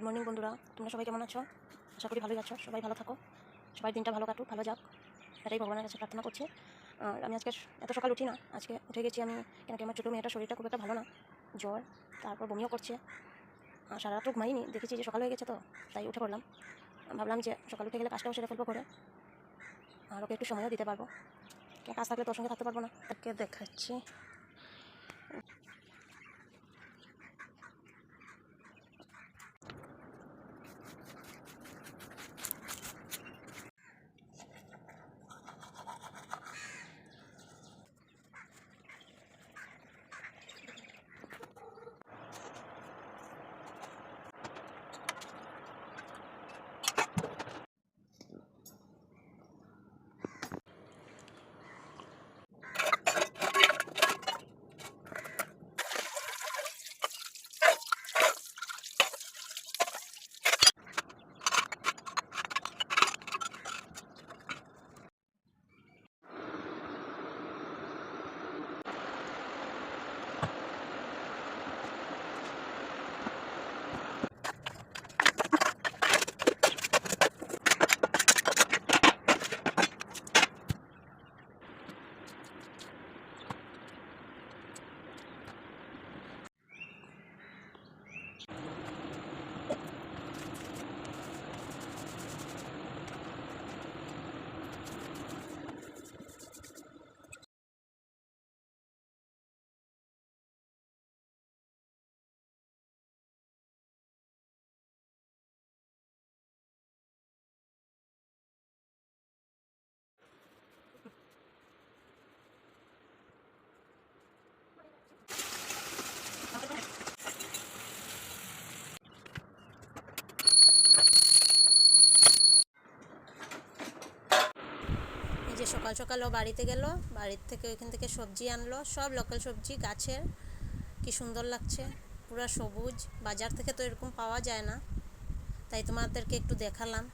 Good morning বন্ধুরা, তোমরা সবাই কেমন আছো? আশা করি ভালোই আছো। সবাই ভালো থাকো, সবাই দিনটা ভালো কাটুক, ভালো যাক, এটাই ভগবানের কাছে প্রার্থনা করছি। আর আমি আজকে এত সকাল উঠি না, আজকে উঠে গেছি আমি, কেন কি আমার ছোটো মেয়েটার শরীরটা খুব একটা ভালো না, জ্বর, তারপর বমিও করছে। সারা রাতও ঘুমাইনি, দেখেছি যে সকাল হয়ে গেছে, তো তাই উঠে পড়লাম। ভাবলাম যে সকাল উঠে গেলে কাজটাও সেরে ফেলবো করে, আর ওকে একটু সময়ও দিতে পারবো। কাজ থাকলে তোর সঙ্গে থাকতে পারবো না। তাকে দেখাচ্ছি। এই যে সকাল সকাল ও বাড়িতে গেল, বাড়ির থেকে ওইখান থেকে সবজি আনলো, সব লোকাল সবজি গাছের, কি সুন্দর লাগছে, পুরো সবুজ। বাজার থেকে তো এরকম পাওয়া যায় না, তাই তোমাদেরকে একটু দেখালাম।